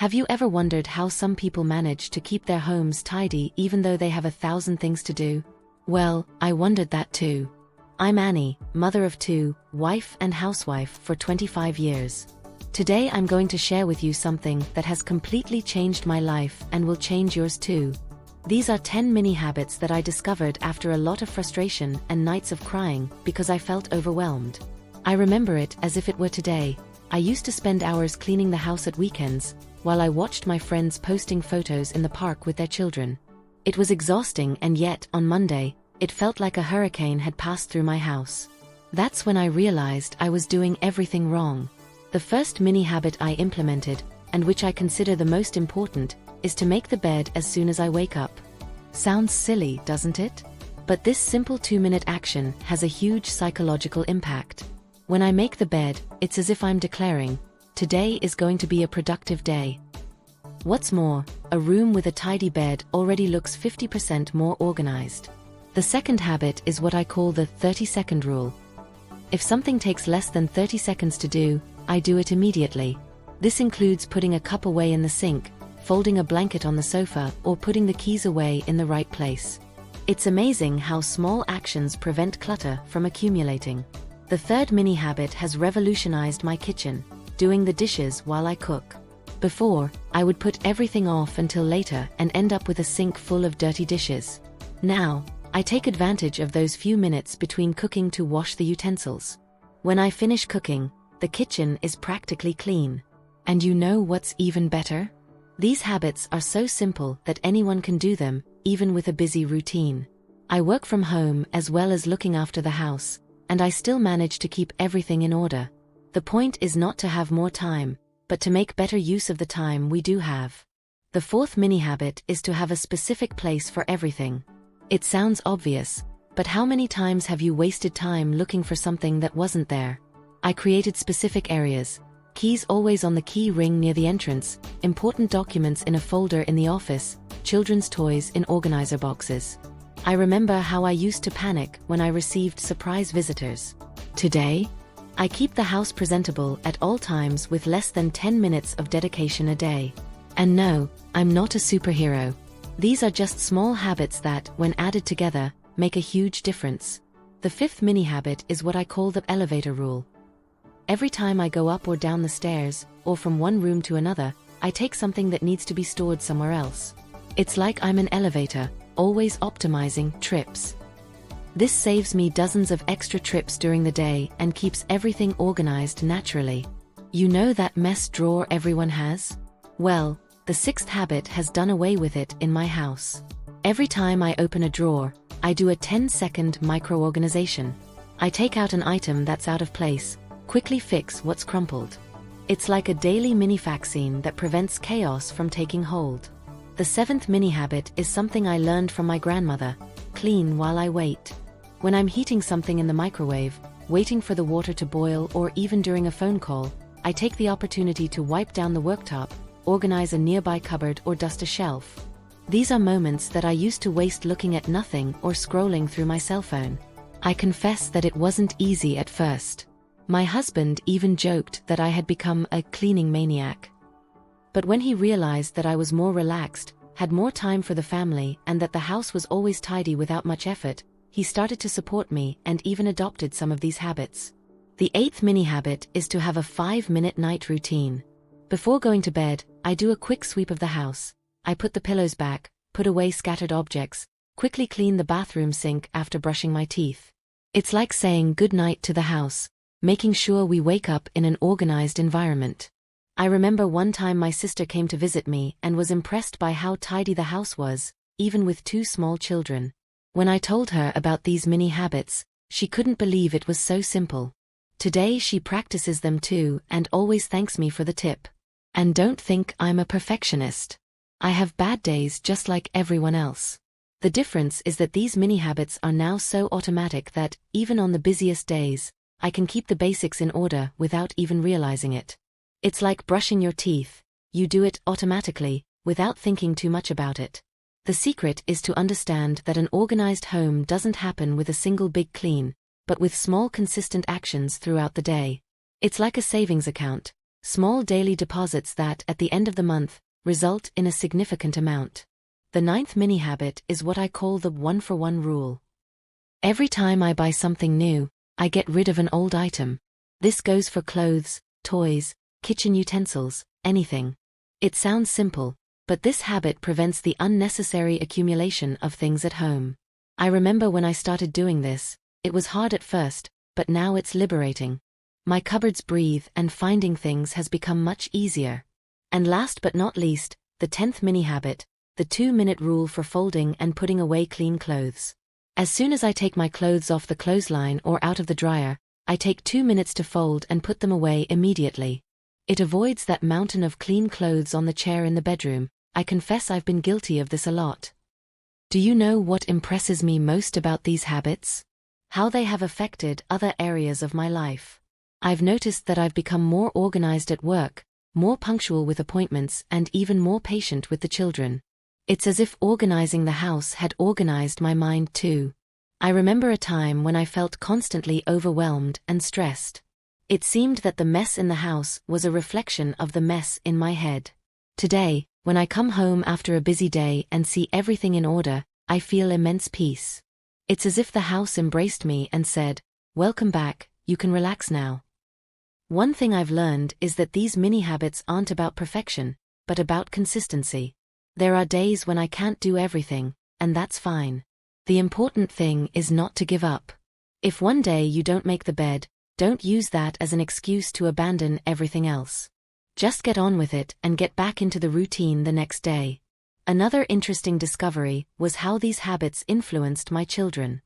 Have you ever wondered how some people manage to keep their homes tidy even though they have 1,000 things to do? Well, I wondered that too. I'm Annie, mother of two, wife and housewife for 25 years. Today I'm going to share with you something that has completely changed my life and will change yours too. These are 10 mini habits that I discovered after a lot of frustration and nights of crying because I felt overwhelmed. I remember it as if it were today. I used to spend hours cleaning the house at weekends, while I watched my friends posting photos in the park with their children. It was exhausting, and yet, on Monday, it felt like a hurricane had passed through my house. That's when I realized I was doing everything wrong. The first mini habit I implemented, and which I consider the most important, is to make the bed as soon as I wake up. Sounds silly, doesn't it? But this simple 2-minute action has a huge psychological impact. When I make the bed, it's as if I'm declaring, today is going to be a productive day. What's more, a room with a tidy bed already looks 50% more organized. The second habit is what I call the 30-second rule. If something takes less than 30 seconds to do, I do it immediately. This includes putting a cup away in the sink, folding a blanket on the sofa, or putting the keys away in the right place. It's amazing how small actions prevent clutter from accumulating. The third mini habit has revolutionized my kitchen, doing the dishes while I cook. Before, I would put everything off until later and end up with a sink full of dirty dishes. Now, I take advantage of those few minutes between cooking to wash the utensils. When I finish cooking, the kitchen is practically clean. And you know what's even better? These habits are so simple that anyone can do them, even with a busy routine. I work from home as well as looking after the house, and I still manage to keep everything in order. The point is not to have more time, but to make better use of the time we do have. The fourth mini habit is to have a specific place for everything. It sounds obvious, but how many times have you wasted time looking for something that wasn't there? I created specific areas. Keys always on the key ring near the entrance, important documents in a folder in the office, children's toys in organizer boxes. I remember how I used to panic when I received surprise visitors. Today, I keep the house presentable at all times with less than 10 minutes of dedication a day. And no, I'm not a superhero. These are just small habits that, when added together, make a huge difference. The fifth mini habit is what I call the elevator rule. Every time I go up or down the stairs, or from one room to another, I take something that needs to be stored somewhere else. It's like I'm an elevator, always optimizing trips. This saves me dozens of extra trips during the day and keeps everything organized naturally. You know that mess drawer everyone has? Well, the sixth habit has done away with it in my house. Every time I open a drawer, I do a 10-second micro-organization. I take out an item that's out of place, quickly fix what's crumpled. It's like a daily mini vaccine that prevents chaos from taking hold. The seventh mini habit is something I learned from my grandmother: clean while I wait. When I'm heating something in the microwave, waiting for the water to boil, or even during a phone call, I take the opportunity to wipe down the worktop, organize a nearby cupboard, or dust a shelf. These are moments that I used to waste looking at nothing or scrolling through my cell phone. I confess that it wasn't easy at first. My husband even joked that I had become a cleaning maniac. But when he realized that I was more relaxed, had more time for the family, and that the house was always tidy without much effort, he started to support me and even adopted some of these habits. The eighth mini habit is to have a 5-minute night routine. Before going to bed, I do a quick sweep of the house. I put the pillows back, put away scattered objects, quickly clean the bathroom sink after brushing my teeth. It's like saying goodnight to the house, making sure we wake up in an organized environment. I remember one time my sister came to visit me and was impressed by how tidy the house was, even with 2 small children. When I told her about these mini habits, she couldn't believe it was so simple. Today she practices them too and always thanks me for the tip. And don't think I'm a perfectionist. I have bad days just like everyone else. The difference is that these mini habits are now so automatic that, even on the busiest days, I can keep the basics in order without even realizing it. It's like brushing your teeth. You do it automatically, without thinking too much about it. The secret is to understand that an organized home doesn't happen with a single big clean, but with small consistent actions throughout the day. It's like a savings account. Small daily deposits that, at the end of the month, result in a significant amount. The ninth mini habit is what I call the one-for-one rule. Every time I buy something new, I get rid of an old item. This goes for clothes, toys, kitchen utensils, anything. It sounds simple, but this habit prevents the unnecessary accumulation of things at home. I remember when I started doing this, it was hard at first, but now it's liberating. My cupboards breathe and finding things has become much easier. And last but not least, the 10th mini habit, the 2-minute rule for folding and putting away clean clothes. As soon as I take my clothes off the clothesline or out of the dryer, I take 2 minutes to fold and put them away immediately. It avoids that mountain of clean clothes on the chair in the bedroom. I confess I've been guilty of this a lot. Do you know what impresses me most about these habits? How they have affected other areas of my life. I've noticed that I've become more organized at work, more punctual with appointments, and even more patient with the children. It's as if organizing the house had organized my mind too. I remember a time when I felt constantly overwhelmed and stressed. It seemed that the mess in the house was a reflection of the mess in my head. Today, when I come home after a busy day and see everything in order, I feel immense peace. It's as if the house embraced me and said, "Welcome back, you can relax now." One thing I've learned is that these mini habits aren't about perfection, but about consistency. There are days when I can't do everything, and that's fine. The important thing is not to give up. If one day you don't make the bed, don't use that as an excuse to abandon everything else. Just get on with it and get back into the routine the next day. Another interesting discovery was how these habits influenced my children.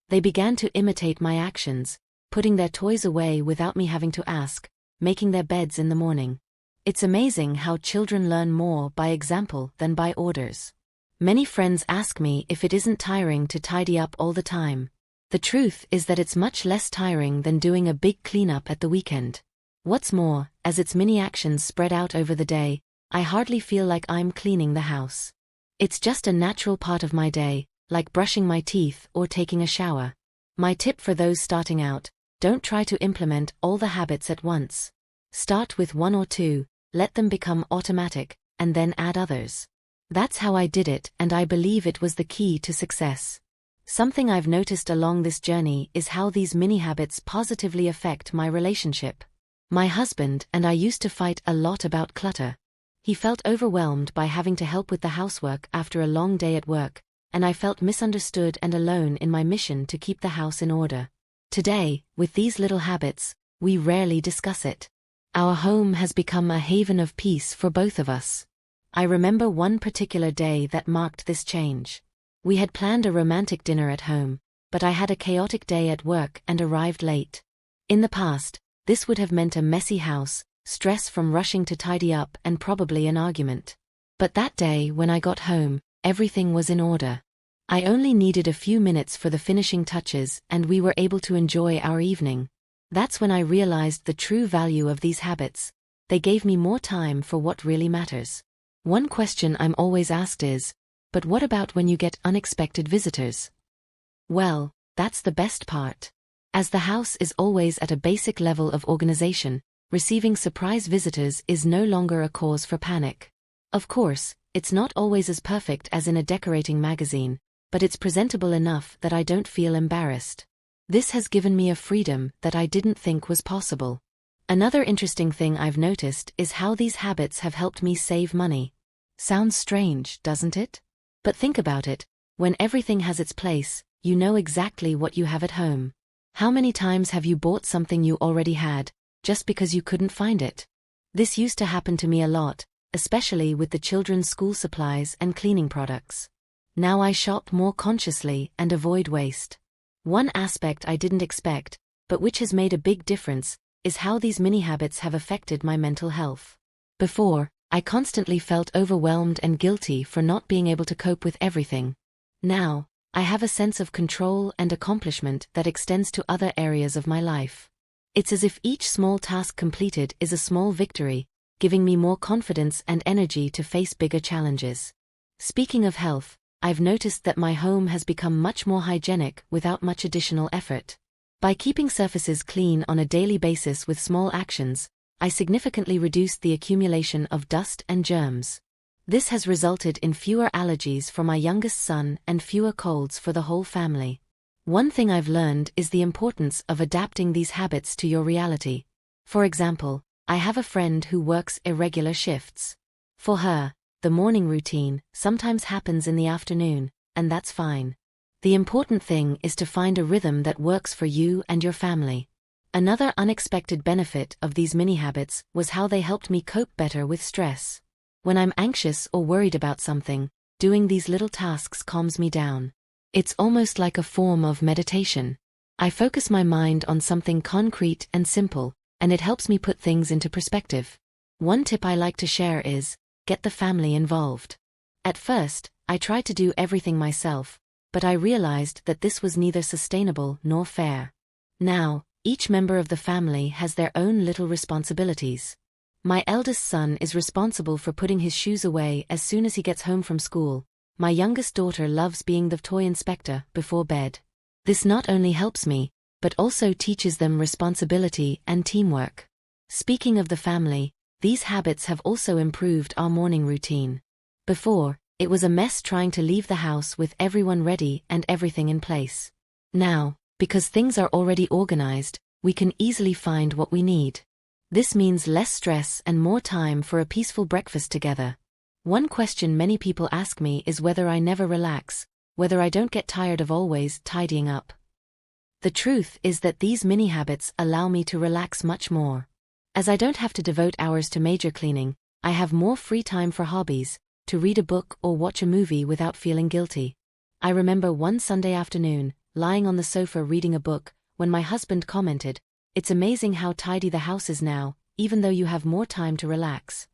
They began to imitate my actions, putting their toys away without me having to ask, making their beds in the morning. It's amazing how children learn more by example than by orders. Many friends ask me if it isn't tiring to tidy up all the time. The truth is that it's much less tiring than doing a big cleanup at the weekend. What's more, as its mini actions spread out over the day, I hardly feel like I'm cleaning the house. It's just a natural part of my day, like brushing my teeth or taking a shower. My tip for those starting out: don't try to implement all the habits at once. Start with 1 or 2, let them become automatic, and then add others. That's how I did it, and I believe it was the key to success. Something I've noticed along this journey is how these mini habits positively affect my relationship. My husband and I used to fight a lot about clutter. He felt overwhelmed by having to help with the housework after a long day at work, and I felt misunderstood and alone in my mission to keep the house in order. Today, with these little habits, we rarely discuss it. Our home has become a haven of peace for both of us. I remember one particular day that marked this change. We had planned a romantic dinner at home, but I had a chaotic day at work and arrived late. In the past, this would have meant a messy house, stress from rushing to tidy up, and probably an argument. But that day when I got home, everything was in order. I only needed a few minutes for the finishing touches and we were able to enjoy our evening. That's when I realized the true value of these habits. They gave me more time for what really matters. One question I'm always asked is, but what about when you get unexpected visitors? Well, that's the best part. As the house is always at a basic level of organization, receiving surprise visitors is no longer a cause for panic. Of course, it's not always as perfect as in a decorating magazine, but it's presentable enough that I don't feel embarrassed. This has given me a freedom that I didn't think was possible. Another interesting thing I've noticed is how these habits have helped me save money. Sounds strange, doesn't it? But think about it, when everything has its place, you know exactly what you have at home. How many times have you bought something you already had, just because you couldn't find it? This used to happen to me a lot, especially with the children's school supplies and cleaning products. Now I shop more consciously and avoid waste. One aspect I didn't expect, but which has made a big difference, is how these mini habits have affected my mental health. Before, I constantly felt overwhelmed and guilty for not being able to cope with everything. Now, I have a sense of control and accomplishment that extends to other areas of my life. It's as if each small task completed is a small victory, giving me more confidence and energy to face bigger challenges. Speaking of health, I've noticed that my home has become much more hygienic without much additional effort. By keeping surfaces clean on a daily basis with small actions, I significantly reduced the accumulation of dust and germs. This has resulted in fewer allergies for my youngest son and fewer colds for the whole family. One thing I've learned is the importance of adapting these habits to your reality. For example, I have a friend who works irregular shifts. For her, the morning routine sometimes happens in the afternoon, and that's fine. The important thing is to find a rhythm that works for you and your family. Another unexpected benefit of these mini habits was how they helped me cope better with stress. When I'm anxious or worried about something, doing these little tasks calms me down. It's almost like a form of meditation. I focus my mind on something concrete and simple, and it helps me put things into perspective. One tip I like to share is, get the family involved. At first, I tried to do everything myself, but I realized that this was neither sustainable nor fair. Now, each member of the family has their own little responsibilities. My eldest son is responsible for putting his shoes away as soon as he gets home from school. My youngest daughter loves being the toy inspector before bed. This not only helps me, but also teaches them responsibility and teamwork. Speaking of the family, these habits have also improved our morning routine. Before, it was a mess trying to leave the house with everyone ready and everything in place. Now, because things are already organized, we can easily find what we need. This means less stress and more time for a peaceful breakfast together. One question many people ask me is whether I never relax, whether I don't get tired of always tidying up. The truth is that these mini habits allow me to relax much more. As I don't have to devote hours to major cleaning, I have more free time for hobbies, to read a book or watch a movie without feeling guilty. I remember one Sunday afternoon, lying on the sofa reading a book, when my husband commented, "It's amazing how tidy the house is now, even though you have more time to relax."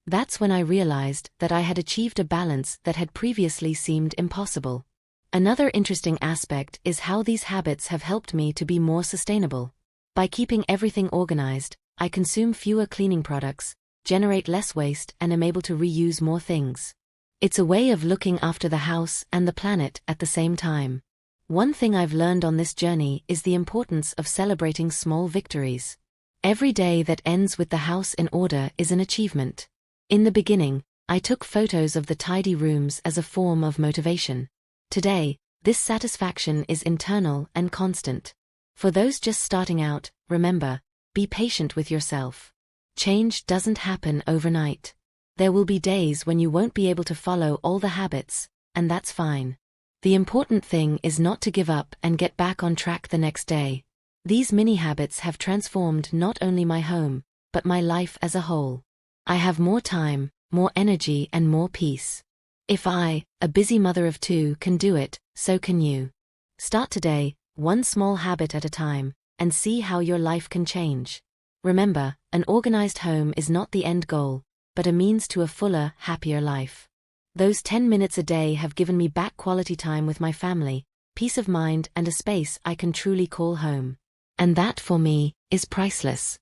That's when I realized that I had achieved a balance that had previously seemed impossible. Another interesting aspect is how these habits have helped me to be more sustainable. By keeping everything organized, I consume fewer cleaning products, generate less waste, and am able to reuse more things. It's a way of looking after the house and the planet at the same time. One thing I've learned on this journey is the importance of celebrating small victories. Every day that ends with the house in order is an achievement. In the beginning, I took photos of the tidy rooms as a form of motivation. Today, this satisfaction is internal and constant. For those just starting out, remember, be patient with yourself. Change doesn't happen overnight. There will be days when you won't be able to follow all the habits, and that's fine. The important thing is not to give up and get back on track the next day. These mini habits have transformed not only my home, but my life as a whole. I have more time, more energy, and more peace. If I, a busy mother of two, can do it, so can you. Start today, one small habit at a time, and see how your life can change. Remember, an organized home is not the end goal, but a means to a fuller, happier life. Those 10 minutes a day have given me back quality time with my family, peace of mind, and a space I can truly call home. And that, for me, is priceless.